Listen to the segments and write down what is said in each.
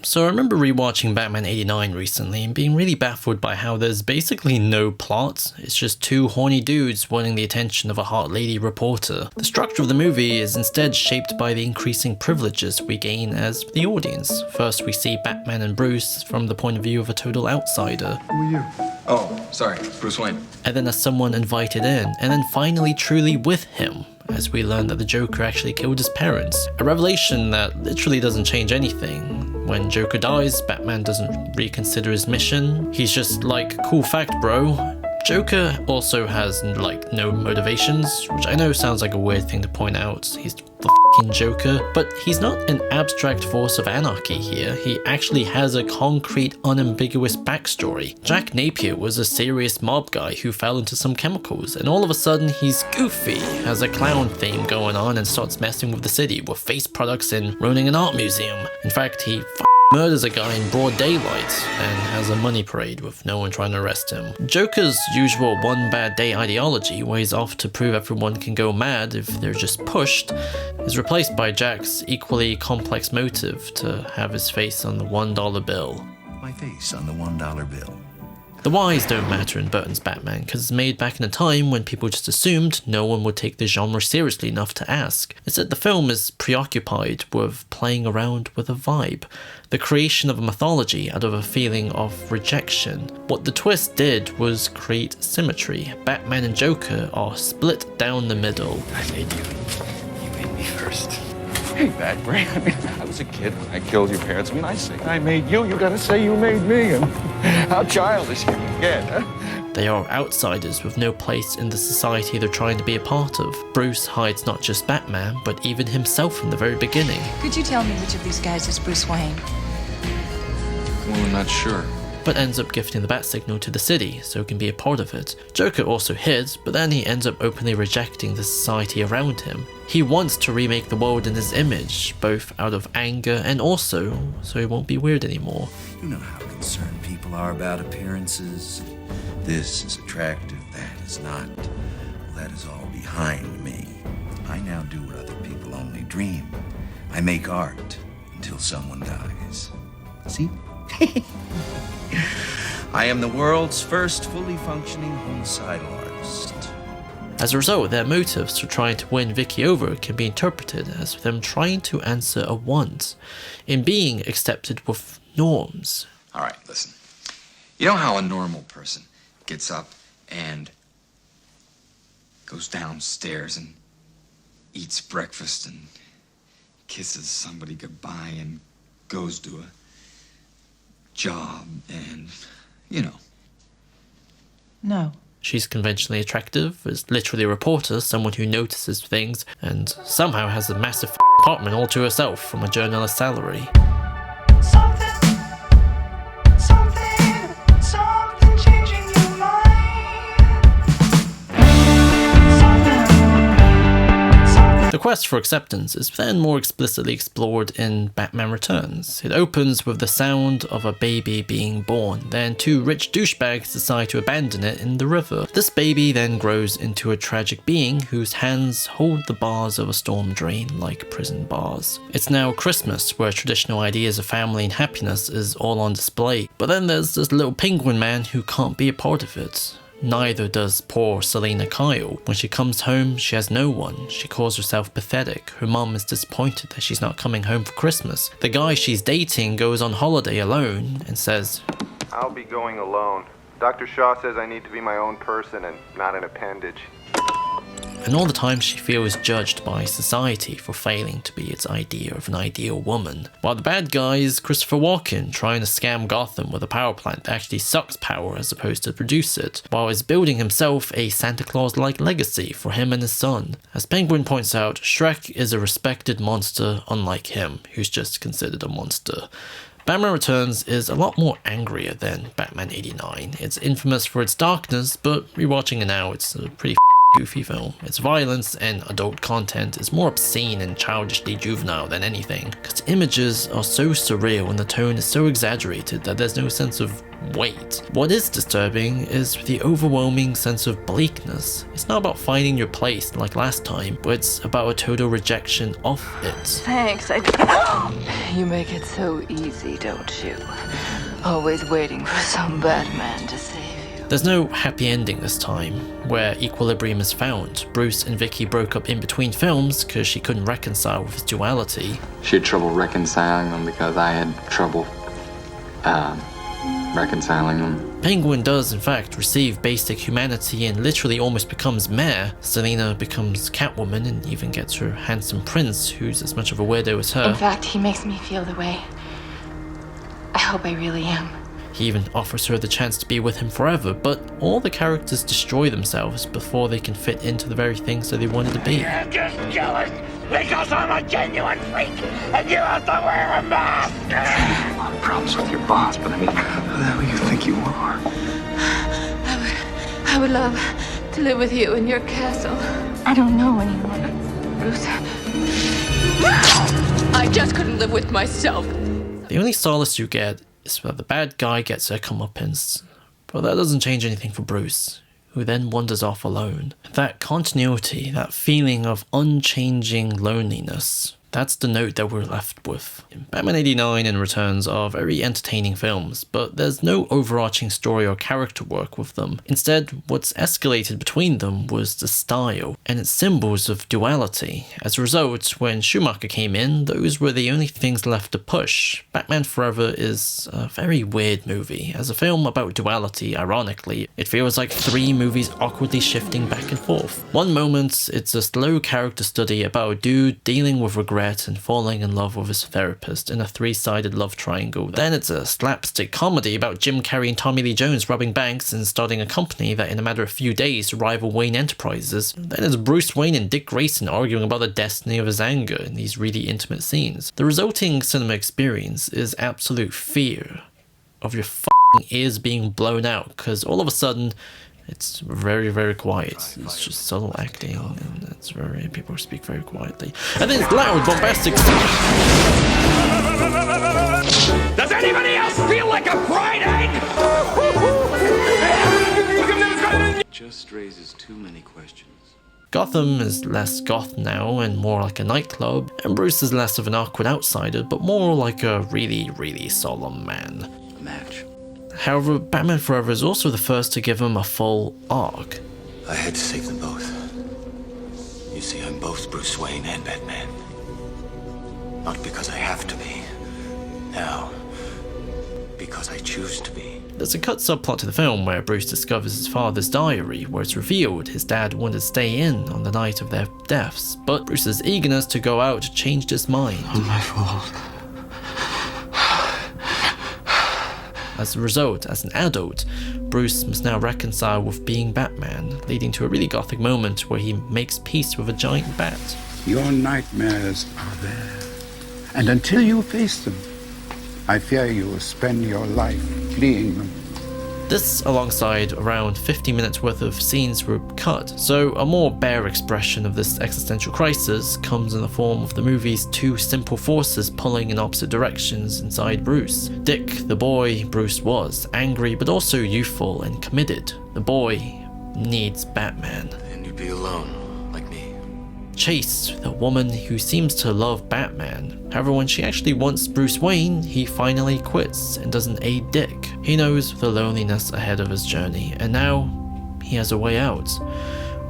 So I remember rewatching Batman 89 recently and being really baffled by how there's basically no plot. It's just two horny dudes wanting the attention of a hot lady reporter. The structure of the movie is instead shaped by the increasing privileges we gain as the audience. First we see Batman and Bruce from the point of view of a total outsider. Who are you? Oh, sorry, Bruce Wayne. And then as someone invited in, and then finally truly with him, as we learn that the Joker actually killed his parents. A revelation that literally doesn't change anything. When Joker dies, Batman doesn't reconsider his mission. He's just like, cool fact bro. Joker also has like no motivations, which I know sounds like a weird thing to point out. He's the f***ing Joker, but he's not an abstract force of anarchy here. He actually has a concrete, unambiguous backstory. Jack Napier was a serious mob guy who fell into some chemicals, and all of a sudden he's goofy, has a clown theme going on and starts messing with the city with face products and running an art museum. In fact, he murders a guy in broad daylight and has a money parade with no one trying to arrest him. Joker's usual one bad day ideology, where he's off to prove everyone can go mad if they're just pushed, is replaced by Jack's equally complex motive to have his face on the $1 bill. My face on the $1 bill. The whys don't matter in Burton's Batman because it's made back in a time when people just assumed no one would take the genre seriously enough to ask. Instead, the film is preoccupied with playing around with a vibe, the creation of a mythology out of a feeling of rejection. What the twist did was create symmetry. Batman and Joker are split down the middle. I made you. You made me first. Hey, Batman. I mean, I was a kid when I killed your parents. I mean, I say I made you. You gotta say you made me. And how childish you can get, huh? They are outsiders with no place in the society they're trying to be a part of. Bruce hides not just Batman, but even himself from the very beginning. Could you tell me which of these guys is Bruce Wayne? Well, I'm not sure. But ends up gifting the bat signal to the city so it can be a part of it. Joker also hid, but then he ends up openly rejecting the society around him. He wants to remake the world in his image, both out of anger and also so he won't be weird anymore. You know how concerned people are about appearances. This is attractive, that is not. Well, that is all behind me. I now do what other people only dream. I make art until someone dies. See? I am the world's first fully functioning homicidal artist. As a result, their motives for trying to win Vicky over can be interpreted as them trying to answer a want, in being accepted with norms. All right, listen. You know how a normal person gets up and goes downstairs and eats breakfast and kisses somebody goodbye and goes to a job and, you know. No. She's conventionally attractive, is literally a reporter, someone who notices things, and somehow has a massive apartment all to herself from a journalist's salary. Something changing your mind. The quest for acceptance is then more explicitly explored in Batman Returns. It opens with the sound of a baby being born, then two rich douchebags decide to abandon it in the river. This baby then grows into a tragic being whose hands hold the bars of a storm drain like prison bars. It's now Christmas, where traditional ideas of family and happiness is all on display, but then there's this little penguin man who can't be a part of it. Neither does poor Selena Kyle. When she comes home, she has no one. She calls herself pathetic. Her mum is disappointed that she's not coming home for Christmas. The guy she's dating goes on holiday alone and says, I'll be going alone. Dr. Shaw says I need to be my own person and not an appendage. and all the time she feels judged by society for failing to be its idea of an ideal woman. While the bad guy is Christopher Walken, trying to scam Gotham with a power plant that actually sucks power as opposed to produce it, while he's building himself a Santa Claus-like legacy for him and his son. As Penguin points out, Shrek is a respected monster unlike him, who's just considered a monster. Batman Returns is a lot more angrier than Batman 89. It's infamous for its darkness, but rewatching it now, it's a pretty goofy film. Its violence and adult content is more obscene and childishly juvenile than anything, because the images are so surreal and the tone is so exaggerated that there's no sense of weight. What is disturbing is the overwhelming sense of bleakness. It's not about finding your place like last time, but it's about a total rejection of it. Thanks. You make it so easy, don't you? Always waiting for some bad man to save you. There's no happy ending this time, where equilibrium is found. Bruce and Vicky broke up in between films because she couldn't reconcile with his duality. She had trouble reconciling them because I had trouble reconciling them. Penguin does in fact receive basic humanity and literally almost becomes Mare. Selena becomes Catwoman and even gets her handsome prince, who's as much of a weirdo as her. In fact, he makes me feel the way I hope I really am. He even offers her the chance to be with him forever, but all the characters destroy themselves before they can fit into the very things that they wanted to be. I'm just jealous because I'm a genuine freak and you have to wear a mask. A lot of problems with your boss, but I mean, who the hell do you think you are? I would love to live with you in your castle. I don't know anyone, Bruce. I just couldn't live with myself. The only solace you get is that the bad guy gets her comeuppance, but that doesn't change anything for Bruce, who then wanders off alone. That continuity, that feeling of unchanging loneliness, that's the note that we're left with. Batman 89 and Returns are very entertaining films, but there's no overarching story or character work with them. Instead, what's escalated between them was the style, and its symbols of duality. As a result, when Schumacher came in, those were the only things left to push. Batman Forever is a very weird movie. As a film about duality, ironically, it feels like 3 movies awkwardly shifting back and forth. One moment, it's a slow character study about a dude dealing with regret and falling in love with his therapist in a 3-sided love triangle. Then it's a slapstick comedy about Jim Carrey and Tommy Lee Jones robbing banks and starting a company that in a matter of few days rival Wayne Enterprises. Then it's Bruce Wayne and Dick Grayson arguing about the destiny of his anger in these really intimate scenes. The resulting cinema experience is absolute fear of your f***ing ears being blown out, because all of a sudden it's very, very quiet. It's just subtle acting, and it's very, people speak very quietly. And then it's loud, bombastic. Does anybody else feel like a fried egg? Just raises too many questions. Gotham is less goth now and more like a nightclub, and Bruce is less of an awkward outsider, but more like a really, really solemn man. A match. However, Batman Forever is also the first to give him a full arc. I had to save them both. You see, I'm both Bruce Wayne and Batman. Not because I have to be. Now, because I choose to be. There's a cut subplot to the film where Bruce discovers his father's diary, where it's revealed his dad wanted to stay in on the night of their deaths, but Bruce's eagerness to go out changed his mind. Not my fault. As a result, as an adult, Bruce must now reconcile with being Batman, leading to a really gothic moment where he makes peace with a giant bat. Your nightmares are there. And until you face them, I fear you will spend your life fleeing them. This, alongside around 50 minutes worth of scenes, were cut, so a more bare expression of this existential crisis comes in the form of the movie's 2 simple forces pulling in opposite directions inside Bruce. Dick, the boy Bruce was, angry but also youthful and committed. The boy needs Batman. And you'd be alone, like me. Chase, the woman who seems to love Batman. However, when she actually wants Bruce Wayne, he finally quits and doesn't aid Dick. He knows the loneliness ahead of his journey, and now he has a way out.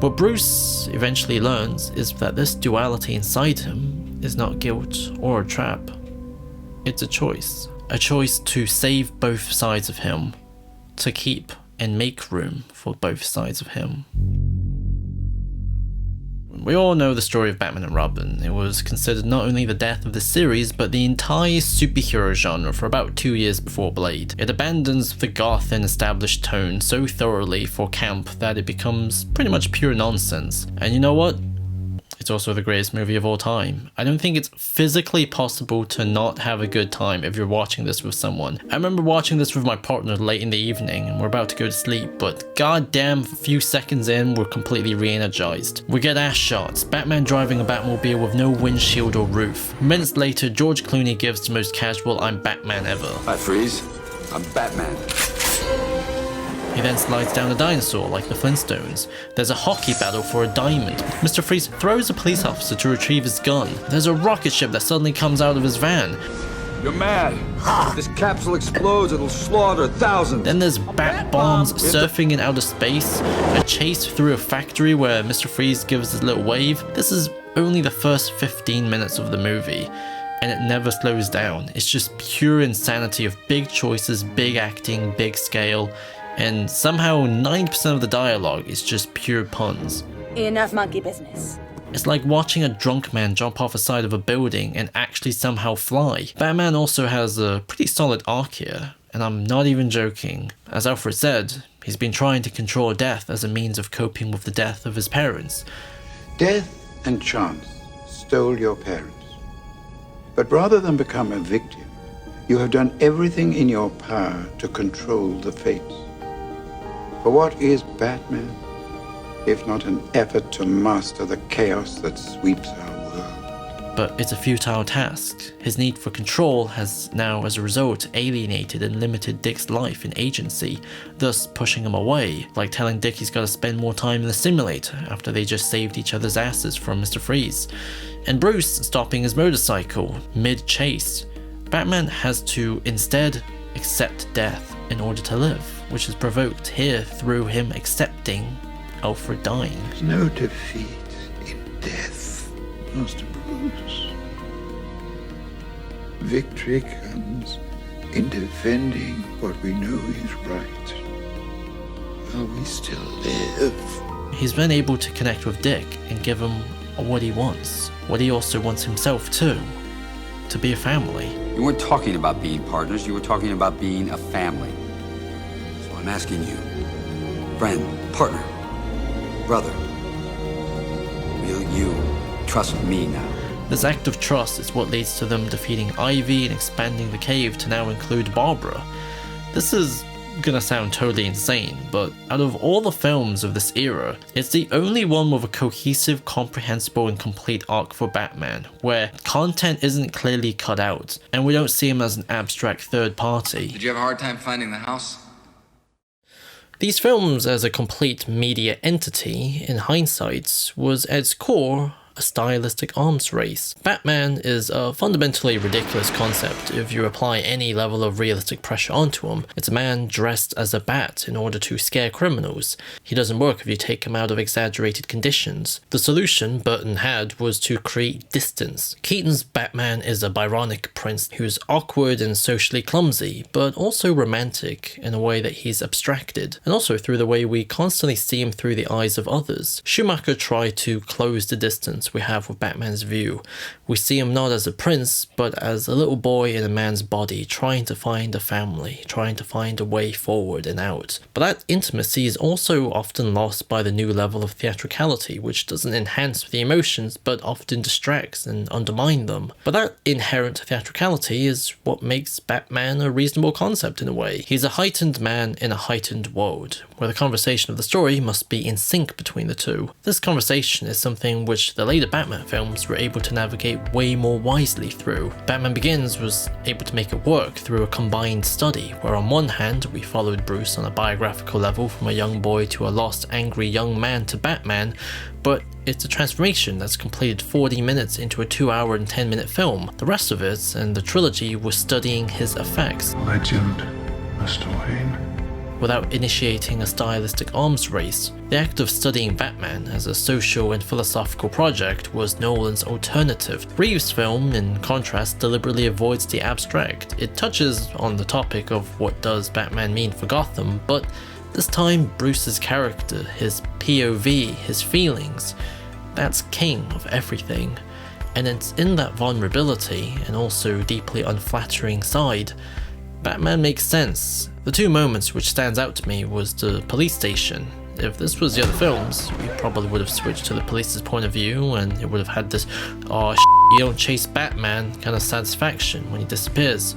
What Bruce eventually learns is that this duality inside him is not guilt or a trap. It's a choice. A choice to save both sides of him, to keep and make room for both sides of him. We all know the story of Batman and Robin. It was considered not only the death of the series, but the entire superhero genre for about 2 years before Blade. It abandons the goth and established tone so thoroughly for camp that it becomes pretty much pure nonsense. And you know what? It's it's also the greatest movie of all time. I don't think it's physically possible to not have a good time if you're watching this with someone. I remember watching this with my partner late in the evening and we're about to go to sleep, but goddamn, a few seconds in, we're completely re-energized. We get ass shots, Batman driving a Batmobile with no windshield or roof. Minutes later, George Clooney gives the most casual "I'm Batman" ever. Hi, Freeze. I'm Batman. He then slides down a dinosaur like the Flintstones. There's a hockey battle for a diamond. Mr. Freeze throws a police officer to retrieve his gun. There's a rocket ship that suddenly comes out of his van. You're mad. This capsule explodes, it'll slaughter thousands. Then there's bat bombs surfing in outer space, a chase through a factory where Mr. Freeze gives his little wave. This is only the first 15 minutes of the movie, and it never slows down. It's just pure insanity of big choices, big acting, big scale, and somehow 90% of the dialogue is just pure puns. Enough monkey business. It's like watching a drunk man jump off the side of a building and actually somehow fly. Batman also has a pretty solid arc here, and I'm not even joking. As Alfred said, he's been trying to control death as a means of coping with the death of his parents. Death and chance stole your parents. But rather than become a victim, you have done everything in your power to control the fates. For what is Batman, if not an effort to master the chaos that sweeps our world? But it's a futile task. His need for control has now, as a result, alienated and limited Dick's life and agency, thus pushing him away, like telling Dick he's got to spend more time in the simulator after they just saved each other's asses from Mr. Freeze. And Bruce stopping his motorcycle mid-chase. Batman has to instead accept death in order to live, which is provoked here through him accepting Alfred dying. There's no defeat in death, Master Bruce. Victory comes in defending what we know is right, while we still live. He's been able to connect with Dick and give him what he wants, what he also wants himself too, to be a family. You weren't talking about being partners, you were talking about being a family. So I'm asking you, friend, partner, brother, will you trust me now? This act of trust is what leads to them defeating Ivy and expanding the cave to now include Barbara. This is gonna sound totally insane, but out of all the films of this era, it's the only one with a cohesive, comprehensible and complete arc for Batman, where content isn't clearly cut out, and we don't see him as an abstract third party. Did you have a hard time finding the house? These films as a complete media entity, in hindsight, was at its core a stylistic arms race. Batman is a fundamentally ridiculous concept if you apply any level of realistic pressure onto him. It's a man dressed as a bat in order to scare criminals. He doesn't work if you take him out of exaggerated conditions. The solution Burton had was to create distance. Keaton's Batman is a Byronic prince who's awkward and socially clumsy, but also romantic in a way that he's abstracted, and also through the way we constantly see him through the eyes of others. Schumacher tried to close the distance we have with Batman's view. We see him not as a prince, but as a little boy in a man's body, trying to find a family, trying to find a way forward and out. But that intimacy is also often lost by the new level of theatricality, which doesn't enhance the emotions, but often distracts and undermine them. But that inherent theatricality is what makes Batman a reasonable concept in a way. He's a heightened man in a heightened world, where the conversation of the story must be in sync between the two. This conversation is something which the later Batman films were able to navigate way more wisely through. Batman Begins was able to make it work through a combined study, where on one hand we followed Bruce on a biographical level from a young boy to a lost, angry young man to Batman, but it's a transformation that's completed 40 minutes into a 2-hour and 10-minute film. The rest of it, and the trilogy, was studying his effects. Legend, Mr. Wayne. Without initiating a stylistic arms race. The act of studying Batman as a social and philosophical project was Nolan's alternative. Reeves' film, in contrast, deliberately avoids the abstract. It touches on the topic of what does Batman mean for Gotham, but this time Bruce's character, his POV, his feelings, that's king of everything. And it's in that vulnerability, and also deeply unflattering side, Batman makes sense. The two moments which stands out to me was the police station. if this was the other films, we probably would have switched to the police's point of view, and it would have had this, oh you don't chase Batman kind of satisfaction when he disappears.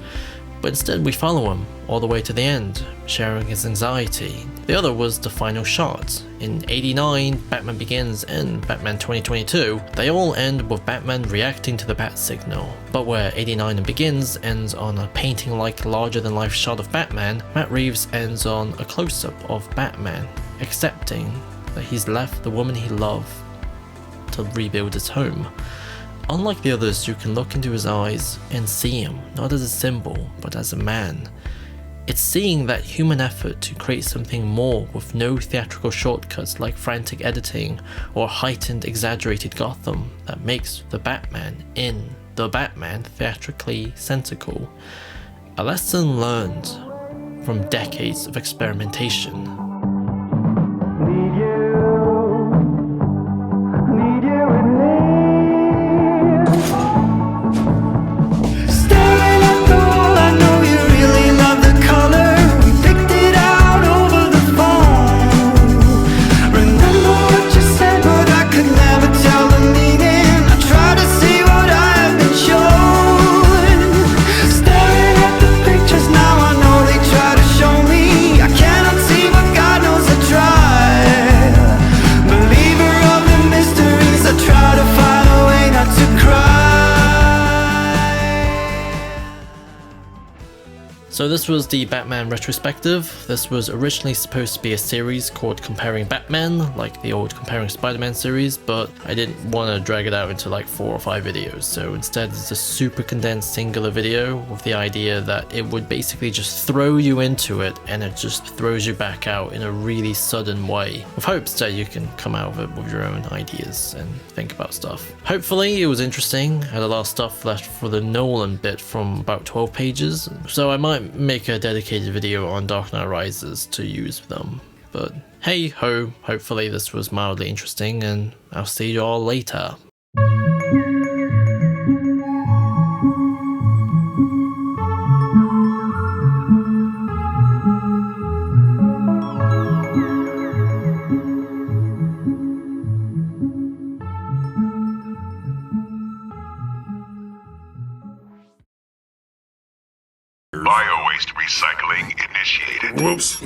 But instead we follow him all the way to the end, sharing his anxiety. The other was the final shot. In '89, Batman Begins, and Batman 2022, they all end with Batman reacting to the bat signal. But where '89 and Begins ends on a painting-like larger-than-life shot of Batman, Matt Reeves ends on a close-up of Batman, accepting that he's left the woman he loved to rebuild his home. Unlike the others, you can look into his eyes and see him, not as a symbol, but as a man. It's seeing that human effort to create something more with no theatrical shortcuts like frantic editing or heightened exaggerated Gotham that makes the Batman in The Batman theatrically sensical. A lesson learned from decades of experimentation. So this was the Batman retrospective. This was originally supposed to be a series called Comparing Batman, like the old Comparing Spider-Man series, but I didn't want to drag it out into like 4 or 5 videos, so instead it's a super condensed singular video with the idea that it would basically just throw you into it and it just throws you back out in a really sudden way, with hopes that you can come out of it with your own ideas and think about stuff. Hopefully it was interesting. I had a lot of stuff left for the Nolan bit from about 12 pages, so I might make a dedicated video on Dark Knight Rises to use them. But hey ho, hopefully this was mildly interesting, and I'll see you all later. Bio-waste recycling initiated. Whoops.